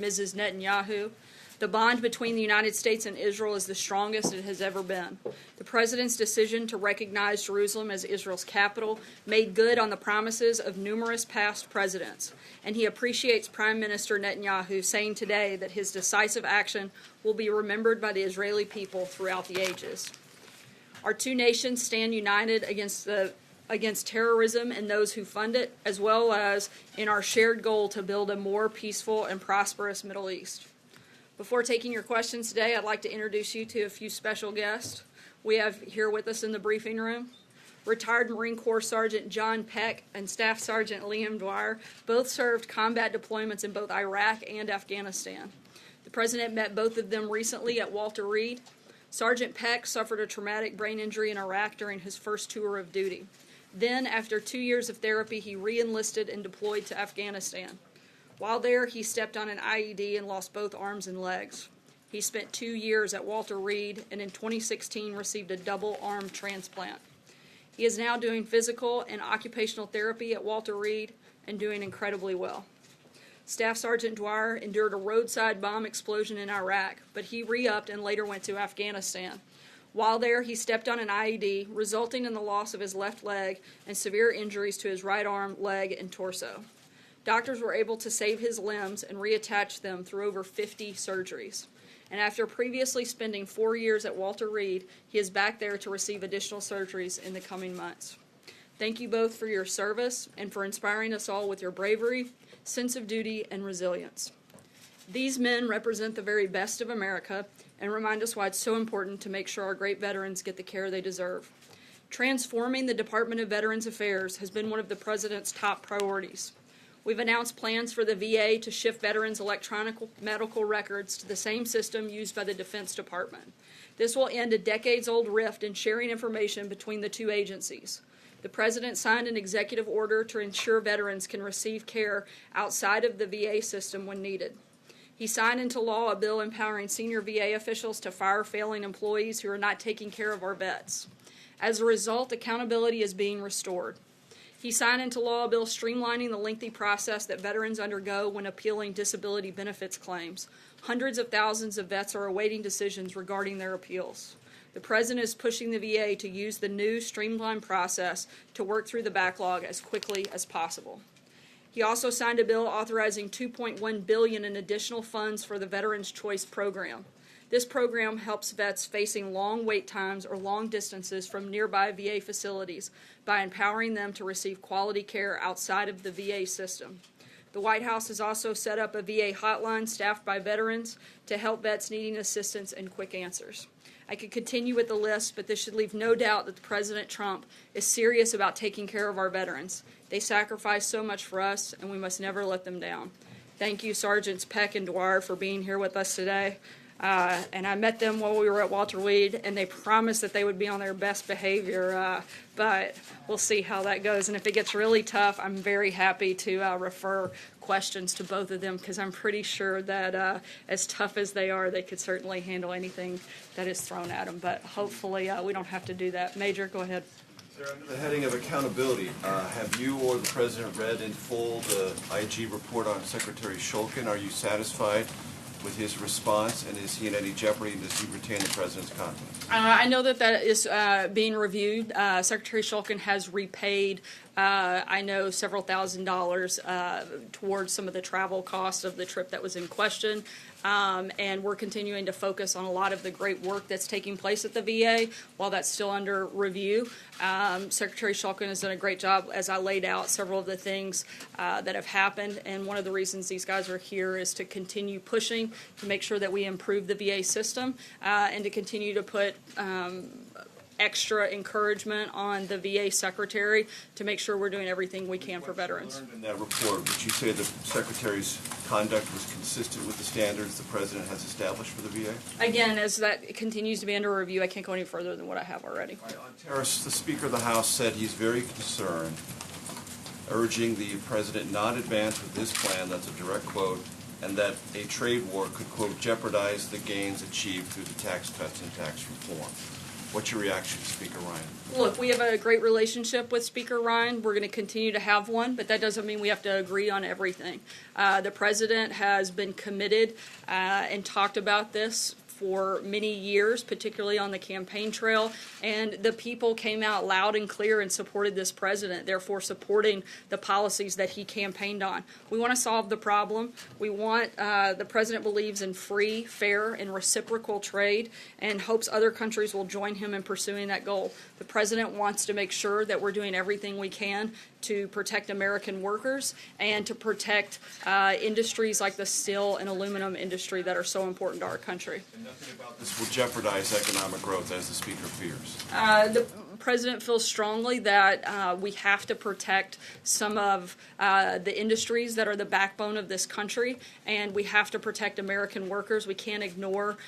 Mrs. Netanyahu. The bond between the United States and Israel is the strongest it has ever been. The President's decision to recognize Jerusalem as Israel's capital made good on the promises of numerous past presidents, and he appreciates Prime Minister Netanyahu saying today that his decisive action will be remembered by the Israeli people throughout the ages. Our two nations stand united against terrorism and those who fund it, as well as in our shared goal to build a more peaceful and prosperous Middle East. Before taking your questions today, I'd like to introduce you to a few special guests we have here with us in the briefing room. Retired Marine Corps Sergeant John Peck and Staff Sergeant Liam Dwyer both served combat deployments in both Iraq and Afghanistan. The President met both of them recently at Walter Reed. Sergeant Peck suffered a traumatic brain injury in Iraq during his first tour of duty. Then, after 2 years of therapy, he re-enlisted and deployed to Afghanistan. While there, he stepped on an IED and lost both arms and legs. He spent 2 years at Walter Reed and in 2016 received a double arm transplant. He is now doing physical and occupational therapy at Walter Reed and doing incredibly well. Staff Sergeant Dwyer endured a roadside bomb explosion in Iraq, but he re-upped and later went to Afghanistan. While there, he stepped on an IED, resulting in the loss of his left leg and severe injuries to his right arm, leg, and torso. Doctors were able to save his limbs and reattach them through over 50 surgeries. And after previously spending 4 years at Walter Reed, he is back there to receive additional surgeries in the coming months. Thank you both for your service and for inspiring us all with your bravery, sense of duty, and resilience. These men represent the very best of America and remind us why it's so important to make sure our great veterans get the care they deserve. Transforming the Department of Veterans Affairs has been one of the President's top priorities. We've announced plans for the VA to shift veterans' electronic medical records to the same system used by the Defense Department. This will end a decades-old rift in sharing information between the two agencies. The President signed an executive order to ensure veterans can receive care outside of the VA system when needed. He signed into law a bill empowering senior VA officials to fire failing employees who are not taking care of our vets. As a result, accountability is being restored. He signed into law a bill streamlining the lengthy process that veterans undergo when appealing disability benefits claims. Hundreds of thousands of vets are awaiting decisions regarding their appeals. The President is pushing the VA to use the new streamlined process to work through the backlog as quickly as possible. He also signed a bill authorizing $2.1 billion in additional funds for the Veterans Choice Program. This program helps vets facing long wait times or long distances from nearby VA facilities by empowering them to receive quality care outside of the VA system. The White House has also set up a VA hotline staffed by veterans to help vets needing assistance and quick answers. I could continue with the list, but this should leave no doubt that President Trump is serious about taking care of our veterans. They sacrifice so much for us, and we must never let them down. Thank you, Sergeants Peck and Dwyer, for being here with us today. And I met them while we were at Walter Reed, and they promised that they would be on their best behavior, but we'll see how that goes. And if it gets really tough, I'm very happy to refer questions to both of them, because I'm pretty sure that as tough as they are, they could certainly handle anything that is thrown at them. But hopefully we don't have to do that. Major, go ahead. Sir, under the heading of accountability, have you or the President read in full the IG report on Secretary Shulkin? Are you satisfied with his response, and is he in any jeopardy, and does he retain the President's confidence? I know that is being reviewed. Secretary Shulkin has repaid, I know, several $1,000s towards some of the travel costs of the trip that was in question. And we're continuing to focus on a lot of the great work that's taking place at the VA while that's still under review. Secretary Shulkin has done a great job, as I laid out several of the things that have happened, and one of the reasons these guys are here is to continue pushing to make sure that we improve the VA system and to continue to put extra encouragement on the VA Secretary to make sure we're doing everything we can for veterans. Learned in that report, would you say the Secretary's conduct was consistent with the standards the President has established for the VA? Again, as that continues to be under review, I can't go any further than what I have already. On tariffs, the Speaker of the House said he's very concerned, urging the President not advance with this plan, that's a direct quote, and that a trade war could, quote, jeopardize the gains achieved through the tax cuts and tax reform. What's your reaction, Speaker Ryan? Look, we have a great relationship with Speaker Ryan. We're going to continue to have one, but that doesn't mean we have to agree on everything. The president has been committed and talked about this for many years, particularly on the campaign trail, and the people came out loud and clear and supported this president, therefore supporting the policies that he campaigned on. We want to solve the problem. We want, the president believes in free, fair, and reciprocal trade and hopes other countries will join him in pursuing that goal. The president wants to make sure that we're doing everything we can to protect American workers and to protect industries like the steel and aluminum industry that are so important to our country. And nothing about this will jeopardize economic growth, as the Speaker fears. The president feels strongly that we have to protect some of the industries that are the backbone of this country, and we have to protect American workers. We can't ignore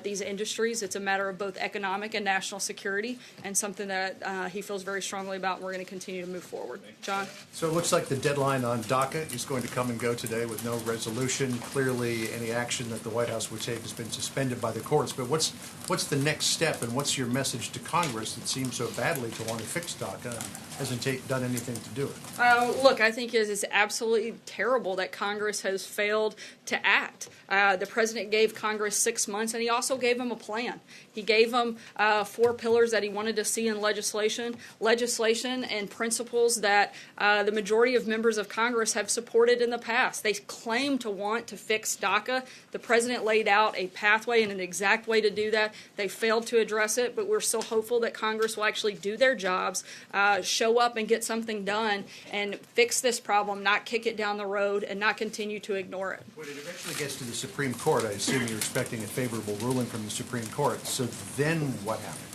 these industries. It's a matter of both economic and national security, and something that he feels very strongly about, and we're going to continue to move forward. John? So it looks like the deadline on DACA is going to come and go today with no resolution. Clearly, any action that the White House would take has been suspended by the courts. But what's the next step, and what's your message to Congress that seems so badly to want to fix DACA and hasn't done anything to do it? Look, I think it's absolutely terrible that Congress has failed to act. The president gave Congress 6 months, and he also gave them a plan. He gave them 4 pillars that he wanted to see in legislation and principles that the majority of members of Congress have supported in the past. They claim to want to fix DACA. The president laid out a pathway and an exact way to do that. They failed to address it, but we're still hopeful that Congress will actually do their jobs, show up and get something done, and fix this problem, not kick it down the road, and not continue to ignore it. When it eventually gets to the Supreme Court, I assume you're expecting a favorable ruling from the Supreme Court. So then what happens?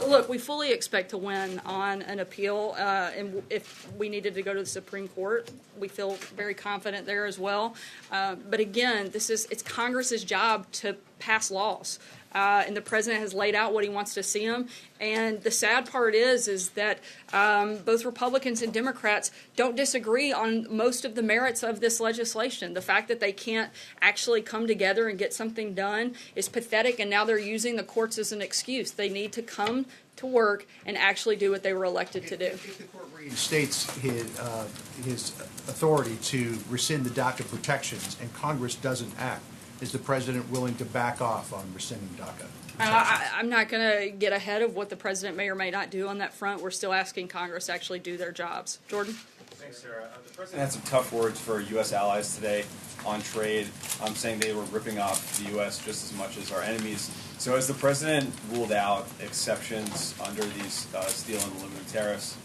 Look, we fully expect to win on an appeal, and if we needed to go to the Supreme Court, we feel very confident there as well. But again, it's Congress's job to pass laws. And the president has laid out what he wants to see them. And the sad part is that both Republicans and Democrats don't disagree on most of the merits of this legislation. The fact that they can't actually come together and get something done is pathetic, and now they're using the courts as an excuse. They need to come to work and actually do what they were elected to do. If the court reinstates his authority to rescind the DACA protections and Congress doesn't act, is the president willing to back off on rescinding DACA? I'm not going to get ahead of what the president may or may not do on that front. We're still asking Congress to actually do their jobs. Jordan? Thanks, Sarah. The president had some tough words for U.S. allies today on trade, saying they were ripping off the U.S. just as much as our enemies. So has the president ruled out exceptions under these steel and aluminum tariffs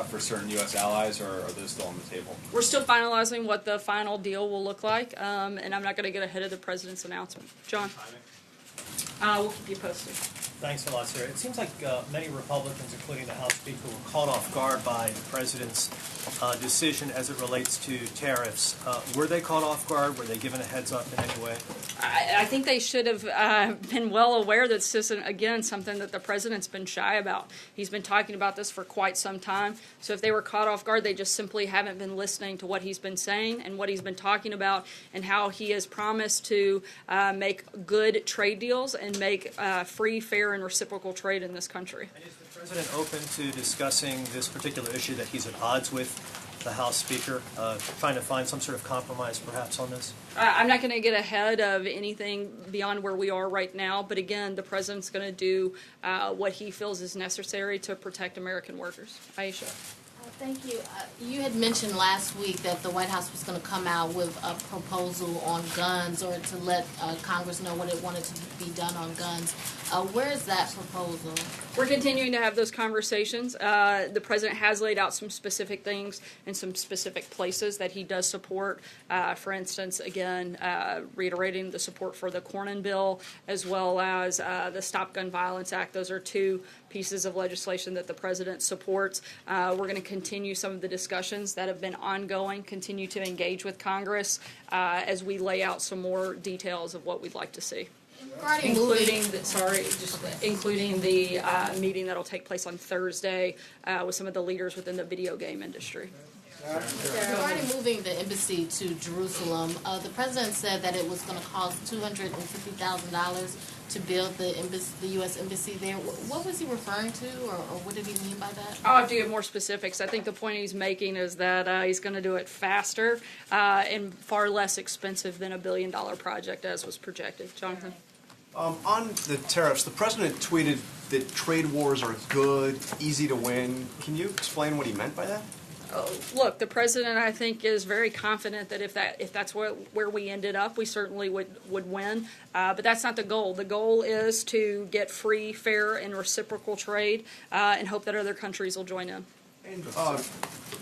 for certain U.S. allies, or are those still on the table? We're still finalizing what the final deal will look like, and I'm not going to get ahead of the president's announcement. John? We'll keep you posted. Thanks a lot, sir. It seems like many Republicans, including the House Speaker, were caught off guard by the president's decision as it relates to tariffs. Were they caught off guard? Were they given a heads up in any way? I think they should have been well aware that this isn't, again, something that the president's been shy about. He's been talking about this for quite some time. So if they were caught off guard, they just simply haven't been listening to what he's been saying and what he's been talking about, and how he has promised to make good trade deals and make free, fair, and reciprocal trade in this country. And is the president open to discussing this particular issue that he's at odds with the House Speaker, trying to find some sort of compromise perhaps on this? I'm not going to get ahead of anything beyond where we are right now, but again, the president's going to do what he feels is necessary to protect American workers. Aisha. Thank you. You had mentioned last week that the White House was going to come out with a proposal on guns, or to let Congress know what it wanted to be done on guns. Where is that proposal? We're continuing to have those conversations. The president has laid out some specific things and some specific places that he does support. For instance, again, reiterating the support for the Cornyn bill, as well as the Stop Gun Violence Act. Those are 2 pieces of legislation that the president supports. We're going to continue some of the discussions that have been ongoing, continue to engage with Congress as we lay out some more details of what we'd like to see. Including the meeting that will take place on Thursday with some of the leaders within the video game industry. Regarding moving the embassy to Jerusalem, the president said that it was going to cost $250,000 to build the U.S. embassy there. What was he referring to, or what did he mean by that? I'll have to get more specifics. I think the point he's making is that he's going to do it faster and far less expensive than $1 billion project as was projected. Jonathan? On the tariffs, the president tweeted that trade wars are good, easy to win. Can you explain what he meant by that? Look, the president, I think, is very confident that if that's where we ended up, we certainly would win. But that's not the goal. The goal is to get free, fair, and reciprocal trade and hope that other countries will join in. And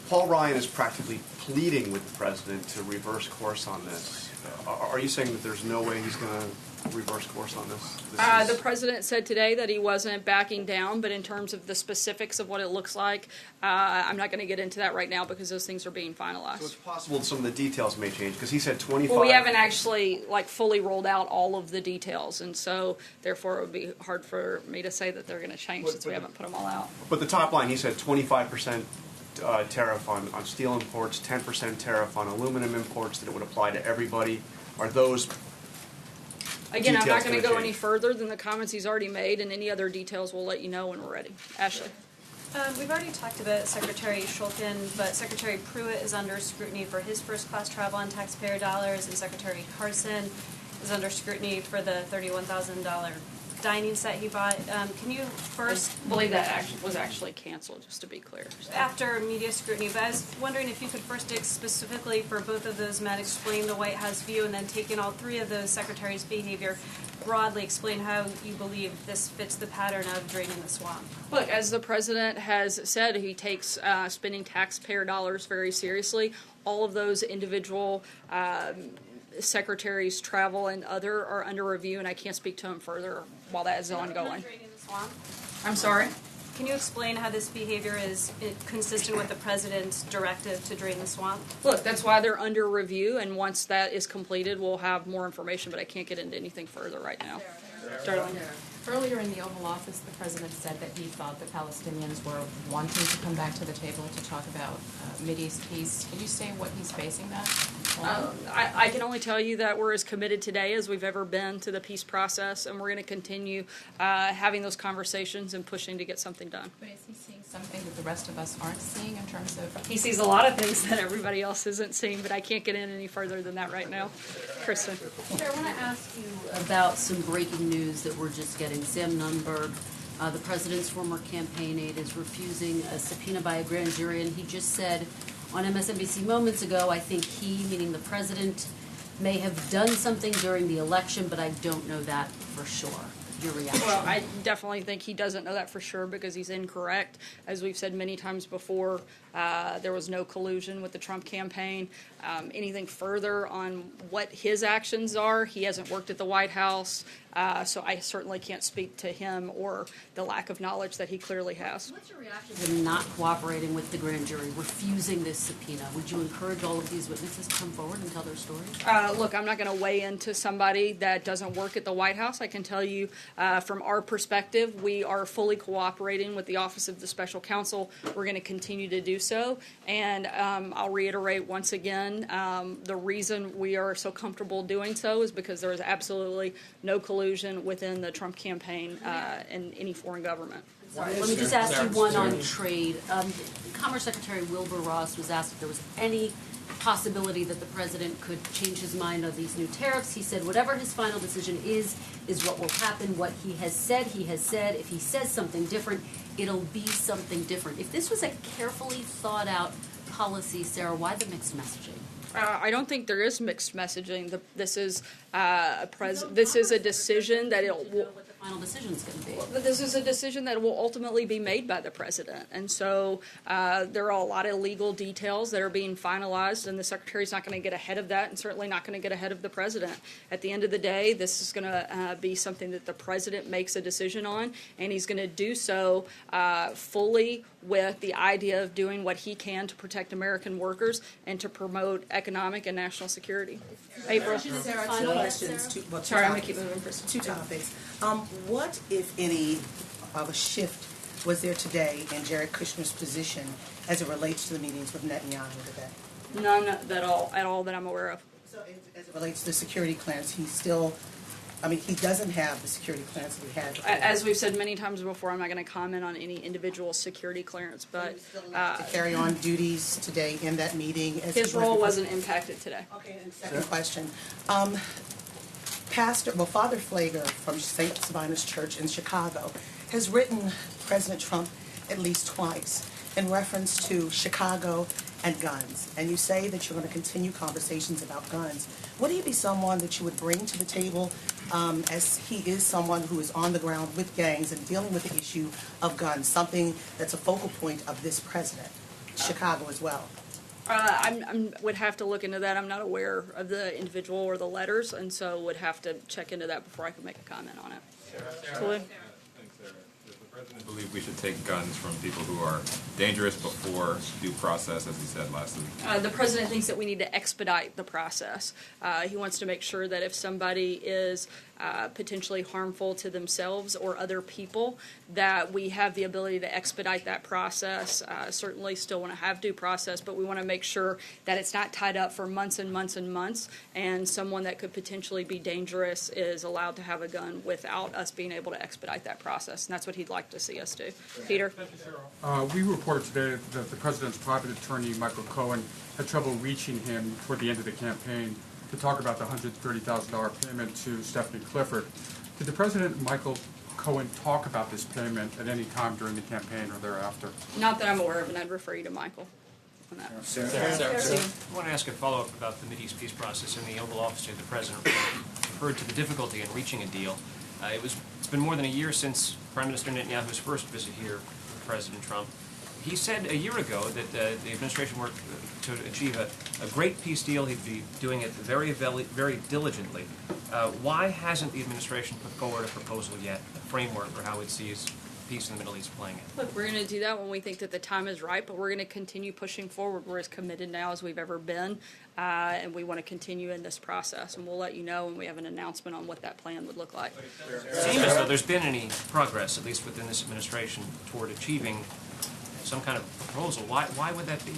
Paul Ryan is practically pleading with the president to reverse course on this. Are you saying that there's no way he's going to reverse course on this? The president said today that he wasn't backing down, but in terms of the specifics of what it looks like, I'm not going to get into that right now because those things are being finalized. So it's possible some of the details may change because he said 25. Well, we haven't actually fully rolled out all of the details, and so therefore it would be hard for me to say that they're going to change since we haven't put them all out. But the top line, he said 25% tariff on steel imports, 10% tariff on aluminum imports, that it would apply to everybody. Are those Again, I'm not going to go change? any further than the comments he's already made, and any other details we'll let you know when we're ready. Ashley. We've already talked about Secretary Shulkin, but Secretary Pruitt is under scrutiny for his first-class travel on taxpayer dollars, and Secretary Carson is under scrutiny for the $31,000 dining set he bought. Can you first... I believe that was actually canceled, just to be clear. After media scrutiny, but I was wondering if you could first specifically for both of those men explain the White House view, and then taking all three of those secretaries' behavior broadly, explain how you believe this fits the pattern of draining the swamp. Look, as the president has said, he takes spending taxpayer dollars very seriously. All of those individual secretaries' travel and other are under review, and I can't speak to him further while that is ongoing. Draining the swamp? I'm sorry? Can you explain how this behavior is consistent with the president's directive to drain the swamp? Look, that's why they're under review, and once that is completed, we'll have more information, but I can't get into anything further right now. Darling. Earlier in the Oval Office, the president said that he thought the Palestinians were wanting to come back to the table to talk about Mideast peace. Can you say what he's basing that on? I can only tell you that we're as committed today as we've ever been to the peace process, and we're going to continue having those conversations and pushing to get something done. But is he seeing something that the rest of us aren't seeing in terms of... He sees a lot of things that everybody else isn't seeing, but I can't get in any further than that right now. Kristen. Chair, I want to ask you about some breaking news that we're just getting. Sam Nunberg, the president's former campaign aide, is refusing a subpoena by a grand jury, and he just said on MSNBC moments ago, I think he, meaning the president, may have done something during the election, but I don't know that for sure. Your reaction? Well, I definitely think he doesn't know that for sure because he's incorrect. As we've said many times before, there was no collusion with the Trump campaign. Anything further on what his actions are, he hasn't worked at the White House, so I certainly can't speak to him or the lack of knowledge that he clearly has. What's your reaction to him not cooperating with the grand jury, refusing this subpoena? Would you encourage all of these witnesses to come forward and tell their stories? Look, I'm not going to weigh into somebody that doesn't work at the White House. I can tell you from our perspective, we are fully cooperating with the Office of the Special Counsel. We're going to continue to do so. And I'll reiterate once again, the reason we are so comfortable doing so is because there is absolutely no collusion within the Trump campaign and any foreign government. Sorry, let me just ask you one on trade. Commerce Secretary Wilbur Ross was asked if there was any possibility that the president could change his mind on these new tariffs. He said whatever his final decision is what will happen. What he has said, he has said. If he says something different, it'll be something different. If this was a carefully thought out policy, Sarah, why the mixed messaging? I don't think there is mixed messaging. This is a decision that it will. What the final decision is going to be. This is a decision that will ultimately be made by the president, and so there are a lot of legal details that are being finalized, and the secretary's not going to get ahead of that, and certainly not going to get ahead of the president. At the end of the day, this is going to be something that the president makes a decision on, and he's going to do so fully with the idea of doing what he can to protect American workers and to promote economic and national security. April. Sarah, two questions. Sorry, I'm going to keep moving. Two topics. What, if any, of a shift was there today in Jared Kushner's position as it relates to the meetings with Netanyahu today? None at all that I'm aware of. So as it relates to the security clearance, he's still I mean, he doesn't have the security clearance that he had before. As we've said many times before, I'm not going to comment on any individual security clearance, but To carry on duties today in that meeting. As his he was role before. wasn't impacted today. Okay, and second question. Father Flager from St. Sabina's Church in Chicago has written President Trump at least twice in reference to Chicago and guns. And you say that you're going to continue conversations about guns. Would he be someone that you would bring to the table, as he is someone who is on the ground with gangs and dealing with the issue of guns, something that's a focal point of this president, Chicago as well? I would have to look into that. I'm not aware of the individual or the letters, and so would have to check into that before I could make a comment on it. Sarah? Does the president believe we should take guns from people who are dangerous before due process, as he said last week? The president thinks that we need to expedite the process. He wants to make sure that if somebody is potentially harmful to themselves or other people, that we have the ability to expedite that process. Certainly still want to have due process, but we want to make sure that it's not tied up for months and months and months, and someone that could potentially be dangerous is allowed to have a gun without us being able to expedite that process, and that's what he'd like to see us do. Peter? We reported today that the president's private attorney, Michael Cohen, had trouble reaching him toward the end of the campaign to talk about the $130,000 payment to Stephanie Clifford. Did the president and Michael Cohen talk about this payment at any time during the campaign or thereafter? Not that I'm aware of, and I'd refer you to Michael on that. I want to ask a follow-up about the Mideast peace process. In the Oval Office, the president referred to the difficulty in reaching a deal. It's been more than a year since Prime Minister Netanyahu's first visit here with President Trump. He said a year ago that the administration worked to achieve a great peace deal. He'd be doing it very diligently. Why hasn't the administration put forward a proposal yet, a framework for how it sees peace in the Middle East playing out? Look, we're going to do that when we think that the time is right, but we're going to continue pushing forward. We're as committed now as we've ever been, and we want to continue in this process. And we'll let you know when we have an announcement on what that plan would look like. It seems as though there's been any progress, at least within this administration, toward achieving some kind of proposal. Why would that be?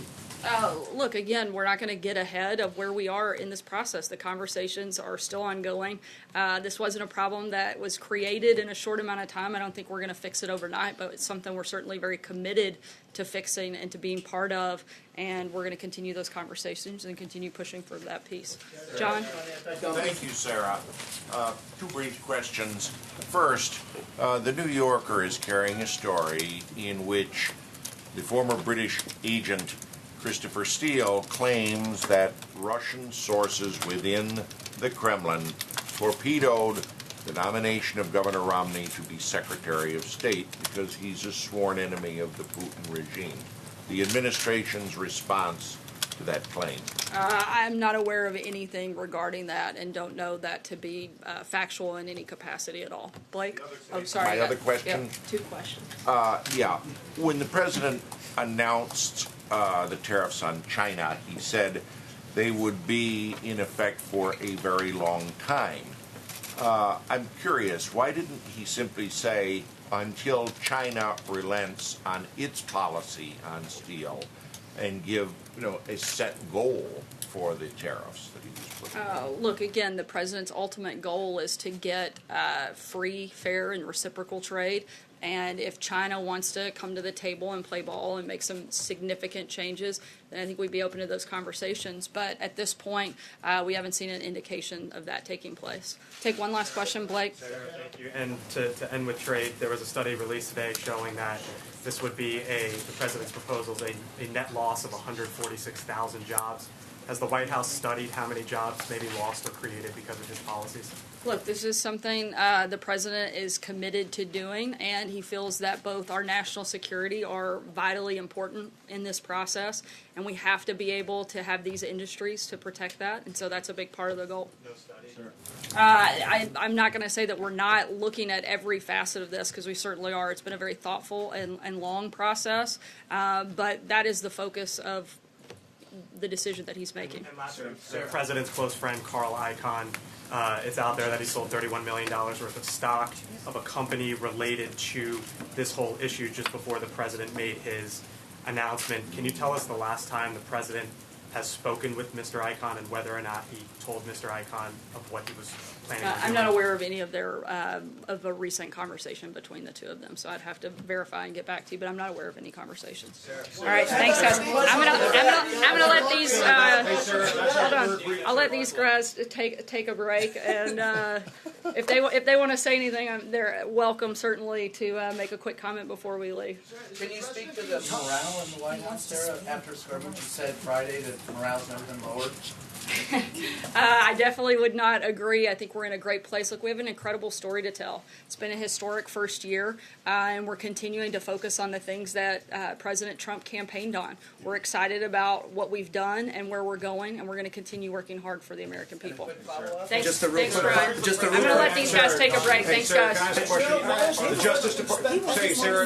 Look, again, we're not going to get ahead of where we are in this process. The conversations are still ongoing. This wasn't a problem that was created in a short amount of time. I don't think we're going to fix it overnight, but it's something we're certainly very committed to fixing and to being part of, and we're going to continue those conversations and continue pushing for that piece. John? Thank you, Sarah. Two brief questions. First, the New Yorker is carrying a story in which the former British agent Christopher Steele claims that Russian sources within the Kremlin torpedoed the nomination of Governor Romney to be Secretary of State because he's a sworn enemy of the Putin regime. The administration's response to that claim? I'm not aware of anything regarding that and don't know that to be factual in any capacity at all. Blake? Oh, sorry. My other question? Yep, two questions. Yeah. When the president announced the tariffs on China, he said they would be in effect for a very long time. I'm curious, why didn't he simply say until China relents on its policy on steel and give, a set goal for the tariffs that he was putting? Look, again, the president's ultimate goal is to get free, fair, and reciprocal trade. And if China wants to come to the table and play ball and make some significant changes, then I think we'd be open to those conversations. But at this point, we haven't seen an indication of that taking place. Take one last question, Blake. Thank you. And to end with trade, there was a study released today showing that this would be the president's proposals, a net loss of 146,000 jobs. Has the White House studied how many jobs may be lost or created because of his policies? Look, this is something the president is committed to doing, and he feels that both our national security are vitally important in this process, and we have to be able to have these industries to protect that, and so that's a big part of the goal. No study? Sure. I'm not going to say that we're not looking at every facet of this, because we certainly are. It's been a very thoughtful and long process, but that is the focus of the decision that he's making. And lastly, the president's close friend, Carl Icahn, it's out there that he sold $31 million worth of stock of a company related to this whole issue just before the president made his announcement. Can you tell us the last time the president has spoken with Mr. Icahn and whether or not he told Mr. Icahn of what he was planning on doing? I'm not aware of any of their of a recent conversation between the two of them, so I'd have to verify and get back to you. But I'm not aware of any conversations. All right, thanks, guys. I'm gonna let these hold on. I'll let these guys take a break, and if they want to say anything, they're welcome certainly to make a quick comment before we leave. Can you speak to the morale in the White House, Sarah? After skirmish, you said Friday that morale's never been lowered. I definitely would not agree. I think we're in a great place. Look, we have an incredible story to tell. It's been a historic first year, and we're continuing to focus on the things that President Trump campaigned on. We're excited about what we've done and where we're going, and we're going to continue working hard for the American people. Thanks, Brian. I'm going to let these guys take a break. Thanks, guys. The Justice Department, Sarah.